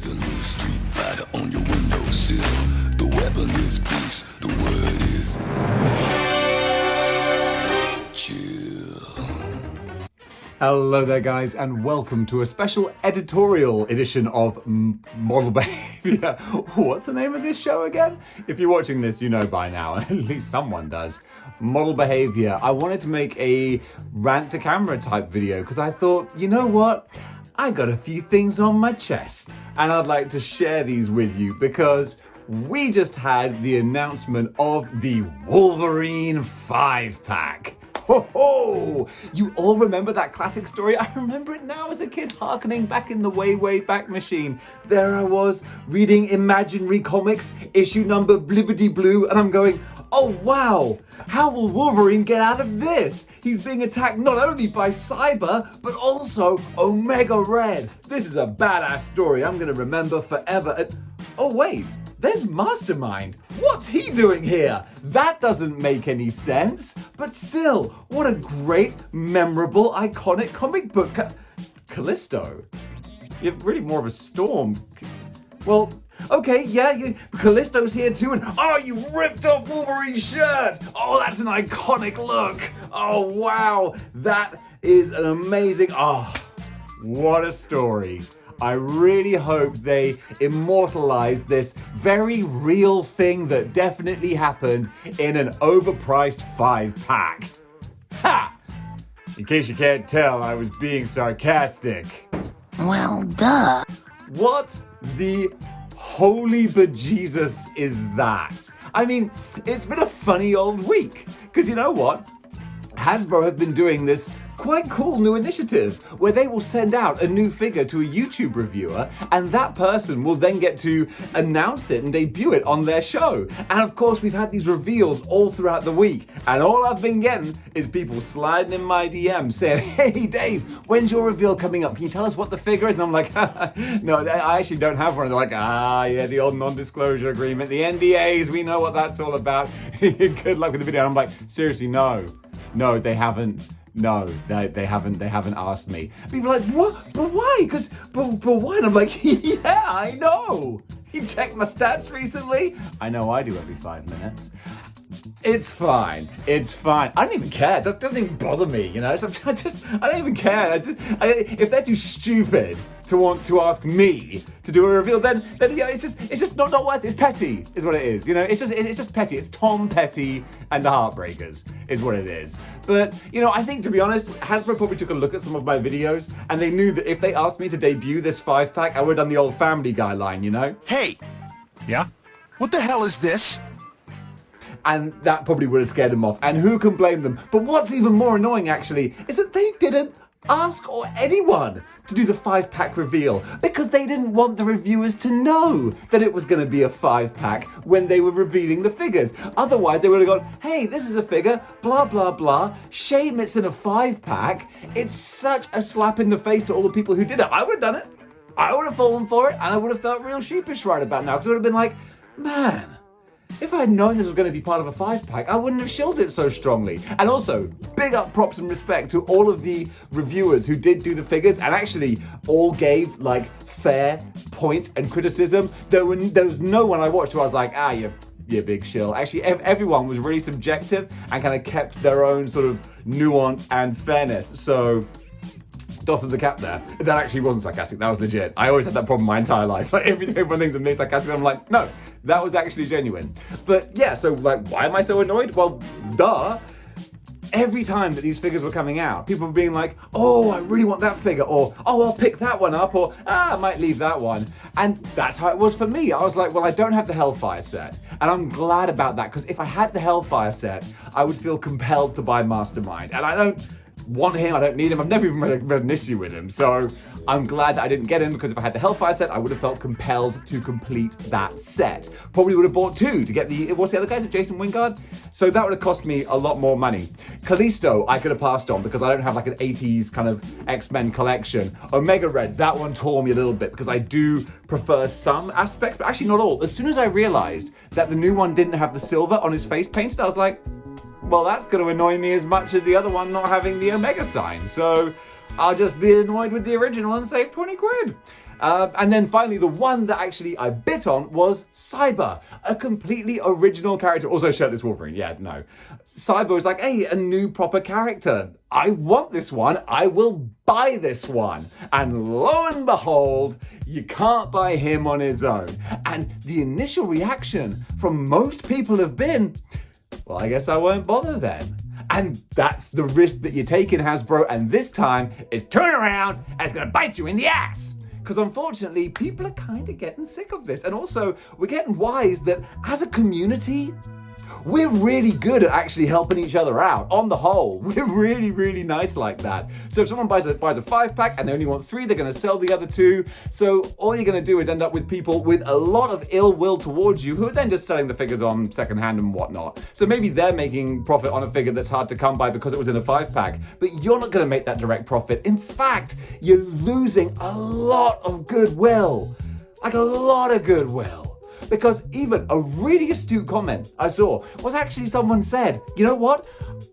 There's a new street fighter on your windowsill. The weapon is peace, the word is chill. Hello there guys, and welcome to a special editorial edition of Model Behaviour. What's the name of this show again? If you're watching this, you know by now, at least someone does. Model Behaviour. I wanted to make a rant to camera type video because I thought, you know what? I got a few things on my chest and I'd like to share these with you because we just had the announcement of the Wolverine 5-pack. Ho ho! You all remember that classic story? I remember it now as a kid, harkening back in the way back machine. There I was, reading Imaginary Comics, issue number blibbity blue, and I'm going, oh wow, how will Wolverine get out of this? He's being attacked not only by Cyber, but also Omega Red. This is a badass story I'm gonna remember forever. And, oh wait, there's Mastermind. What's he doing here? That doesn't make any sense. But still, what a great, memorable, iconic comic book. Callisto? You're really more of a Storm. Well, okay, yeah, Callisto's here too, and oh, you've ripped off Wolverine's shirt! Oh, that's an iconic look! Oh, wow, that is an amazing, what a story. I really hope they immortalize this very real thing that definitely happened in an overpriced 5-pack. Ha! In case you can't tell, I was being sarcastic. Well, duh. What the holy bejesus is that? I mean, it's been a funny old week. Because you know what? Hasbro have been doing this quite cool new initiative where they will send out a new figure to a YouTube reviewer and that person will then get to announce it and debut it on their show. And of course we've had these reveals all throughout the week and all I've been getting is people sliding in my DMs saying, hey Dave, when's your reveal coming up? Can you tell us what the figure is? And I'm like, no, I actually don't have one. And they're like, yeah, the old non-disclosure agreement, the NDAs, we know what that's all about. Good luck with the video. And I'm like, seriously, no, they haven't. No, they haven't asked me. People are like, what? But why? But why? And I'm like, yeah, I know. You checked my stats recently? I know I do every 5 minutes. It's fine. I don't even care. That doesn't even bother me, you know? So I don't even care. If they're too stupid to want to ask me to do a reveal, then yeah, it's just not worth it. It's petty, is what it is. You know, it's just petty. It's Tom Petty and the Heartbreakers, is what it is. But you know, I think to be honest, Hasbro probably took a look at some of my videos and they knew that if they asked me to debut this 5-pack, I would have done the old Family Guy line, you know? Hey. Yeah? What the hell is this? And that probably would have scared them off. And who can blame them? But what's even more annoying, actually, is that they didn't ask anyone to do the 5-pack reveal because they didn't want the reviewers to know that it was going to be a 5-pack when they were revealing the figures. Otherwise, they would have gone, hey, this is a figure, blah, blah, blah. Shame it's in a 5-pack. It's such a slap in the face to all the people who did it. I would have done it. I would have fallen for it, and I would have felt real sheepish right about now because I would have been like, man, if I had known this was going to be part of a 5-pack, I wouldn't have shilled it so strongly. And also, big up props and respect to all of the reviewers who did do the figures and actually all gave like fair points and criticism. There was no one I watched who I was like, you big shill. Actually, everyone was really subjective and kind of kept their own sort of nuance and fairness. So, dotted the cap there. That actually wasn't sarcastic, that was legit. I always had that problem my entire life. Like everyone thinks I'm being sarcastic, I'm like, no, that was actually genuine. But yeah, so like, why am I so annoyed? Well, duh. Every time that these figures were coming out, people were being like, oh, I really want that figure, or oh, I'll pick that one up, or I might leave that one. And that's how it was for me. I was like, well, I don't have the Hellfire set. And I'm glad about that, because if I had the Hellfire set, I would feel compelled to buy Mastermind. And I don't want him, I don't need him, I've never even read an issue with him, so I'm glad that I didn't get him because if I had the Hellfire set, I would have felt compelled to complete that set. Probably would have bought 2 to get what's the other guy, is it Jason Wingard? So that would have cost me a lot more money. Callisto, I could have passed on because I don't have like an 80s kind of X-Men collection. Omega Red, that one tore me a little bit because I do prefer some aspects, but actually not all. As soon as I realized that the new one didn't have the silver on his face painted, I was like, well, that's going to annoy me as much as the other one not having the Omega sign. So I'll just be annoyed with the original and save 20 quid. And then finally, the one that actually I bit on was Cyber, a completely original character. Also shirtless Wolverine, yeah, no. Cyber was like, hey, a new proper character. I want this one. I will buy this one. And lo and behold, you can't buy him on his own. And the initial reaction from most people have been, well, I guess I won't bother then. And that's the risk that you take in Hasbro, and this time it's turn around and it's going to bite you in the ass. Because unfortunately, people are kind of getting sick of this. And also, we're getting wise that as a community, we're really good at actually helping each other out. On the whole, we're really, really nice like that. So if someone buys a 5-pack and they only want 3, they're going to sell the other 2. So all you're going to do is end up with people with a lot of ill will towards you who are then just selling the figures on secondhand and whatnot. So maybe they're making profit on a figure that's hard to come by because it was in a 5-pack, but you're not going to make that direct profit. In fact, you're losing a lot of goodwill. Like a lot of goodwill. Because even a really astute comment I saw was actually someone said, you know what?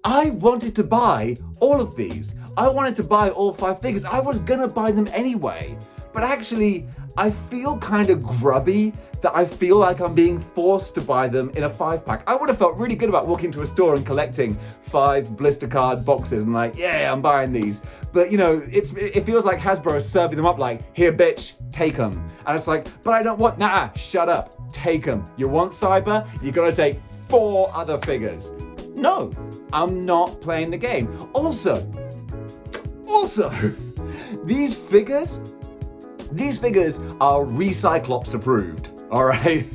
I wanted to buy all of these. I wanted to buy all 5 figures. I was gonna buy them anyway. But actually, I feel kind of grubby that I feel like I'm being forced to buy them in a 5-pack. I would have felt really good about walking to a store and collecting 5 blister card boxes and like, yeah, I'm buying these. But you know, it feels like Hasbro is serving them up like, here bitch, take them. And it's like, but I don't want, nah, shut up, take them. You want Cyber? You gotta take 4 other figures. No, I'm not playing the game. Also, these figures are Recyclops approved. All right.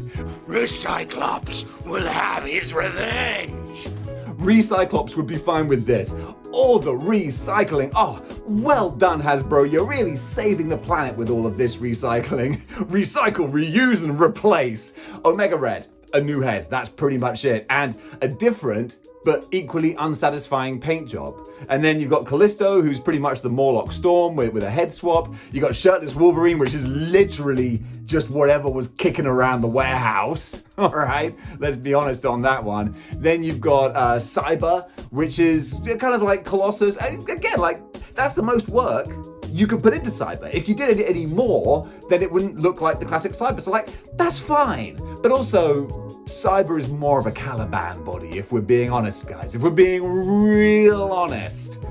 Recyclops will have his revenge. Recyclops would be fine with this. All the recycling. Oh, well done, Hasbro. You're really saving the planet with all of this recycling. Recycle, reuse, and replace. Omega Red, a new head. That's pretty much it. And a different but equally unsatisfying paint job. And then you've got Callisto, who's pretty much the Morlock Storm with a head swap. You got Shirtless Wolverine, which is literally just whatever was kicking around the warehouse. All right, let's be honest on that one. Then you've got Cyber, which is kind of like Colossus. Again, like that's the most work you could put into Cyber. If you did it any more, then it wouldn't look like the classic Cyber. So like, that's fine. But also, Cyber is more of a Caliban body, if we're being honest, guys. If we're being real honest,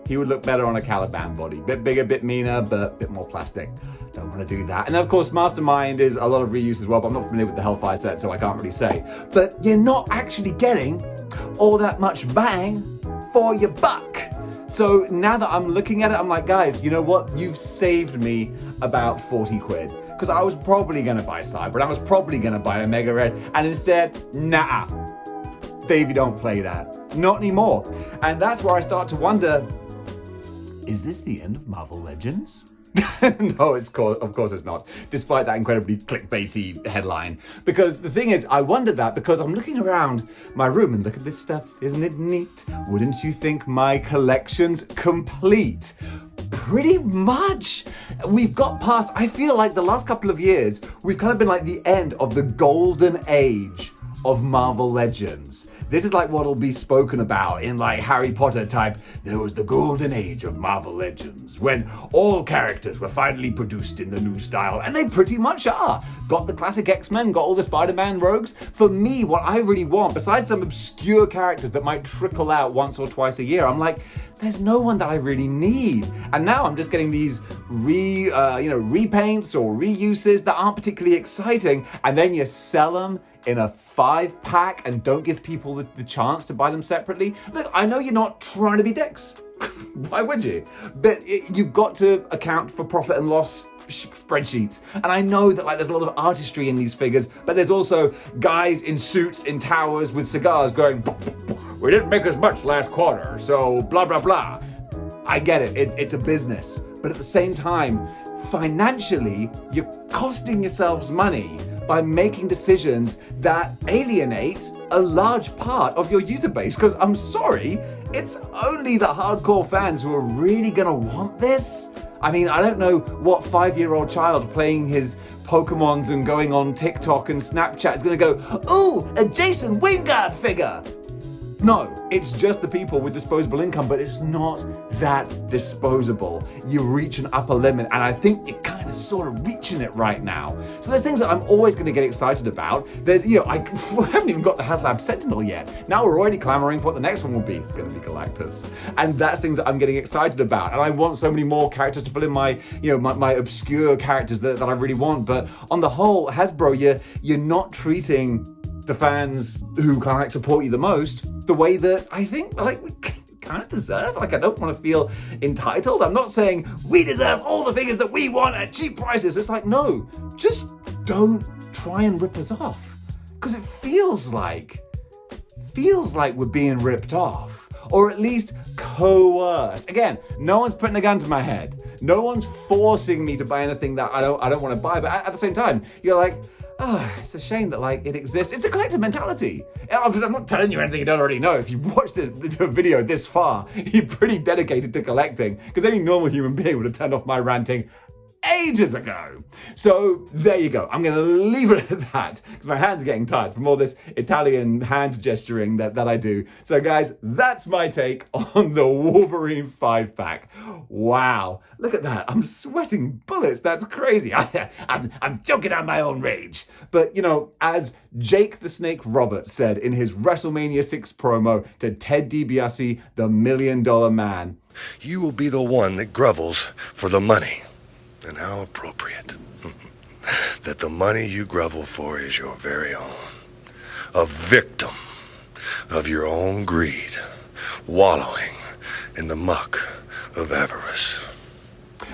he would look better on a Caliban body. Bit bigger, bit meaner, but a bit more plastic. Don't want to do that. And of course, Mastermind is a lot of reuse as well, but I'm not familiar with the Hellfire set, so I can't really say. But you're not actually getting all that much bang for your buck. So now that I'm looking at it, I'm like, guys, you know what? You've saved me about 40 quid. Because I was probably going to buy Cyber, and I was probably going to buy Omega Red, and instead, nah. Dave, you don't play that. Not anymore. And that's where I start to wonder, is this the end of Marvel Legends? No, of course it's not, despite that incredibly clickbaity headline. Because the thing is, I wondered that because I'm looking around my room and look at this stuff, isn't it neat? Wouldn't you think my collection's complete? Pretty much. We've got past, I feel like the last couple of years, we've kind of been like the end of the golden age of Marvel Legends. This is like what'll be spoken about in like Harry Potter type, there was the golden age of Marvel Legends, when all characters were finally produced in the new style, and they pretty much are. Got the classic X-Men, got all the Spider-Man rogues. For me, what I really want, besides some obscure characters that might trickle out once or twice a year, I'm like, there's no one that I really need. And now I'm just getting these repaints or reuses that aren't particularly exciting, and then you sell them in a 5-pack and don't give people the chance to buy them separately. Look, I know you're not trying to be dicks. Why would you? But you've got to account for profit and loss spreadsheets. And I know that like there's a lot of artistry in these figures, but there's also guys in suits in towers with cigars going, we didn't make as much last quarter, so blah, blah, blah. I get it. It's a business. But at the same time, financially, you're costing yourselves money by making decisions that alienate a large part of your user base. Because I'm sorry, it's only the hardcore fans who are really gonna want this. I mean, I don't know what 5-year-old child playing his Pokemons and going on TikTok and Snapchat is gonna go, ooh, a Jason Wingard figure. No, it's just the people with disposable income, but it's not that disposable. You reach an upper limit, and I think you're kind of sort of reaching it right now. So there's things that I'm always going to get excited about. There's, I haven't even got the HasLab Sentinel yet. Now we're already clamoring for what the next one will be. It's going to be Galactus. And that's things that I'm getting excited about. And I want so many more characters to fill in my, my obscure characters that I really want. But on the whole, Hasbro, you're not treating the fans who kind of support you the most the way that I think we kind of deserve. I don't want to feel entitled. I'm not saying we deserve all the figures that we want at cheap prices. It's no, just don't try and rip us off, because it feels like we're being ripped off, or at least coerced. Again, no one's putting a gun to my head. No one's forcing me to buy anything that I don't want to buy. But at the same time, you're it's a shame that it exists. It's a collective mentality. I'm not telling you anything you don't already know. If you've watched a video this far, you're pretty dedicated to collecting, because any normal human being would have turned off my ranting ages ago. So there you go. I'm going to leave it at that, because my hands are getting tired from all this Italian hand gesturing that I do. So guys, that's my take on the Wolverine 5-pack. Wow, look at that. I'm sweating bullets. That's crazy. I'm choking on my own rage. But as Jake the Snake Roberts said in his WrestleMania 6 promo to Ted DiBiase, the $1 Million Man, "You will be the one that grovels for the money." And how appropriate that the money you grovel for is your very own. A victim of your own greed, wallowing in the muck of avarice.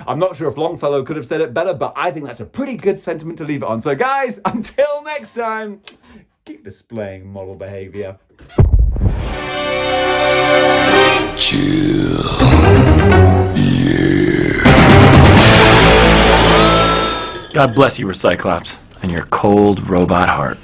I'm not sure if Longfellow could have said it better, but I think that's a pretty good sentiment to leave it on. So guys, until next time, keep displaying model behavior. Chill. God bless you, Cyclops, and your cold robot heart.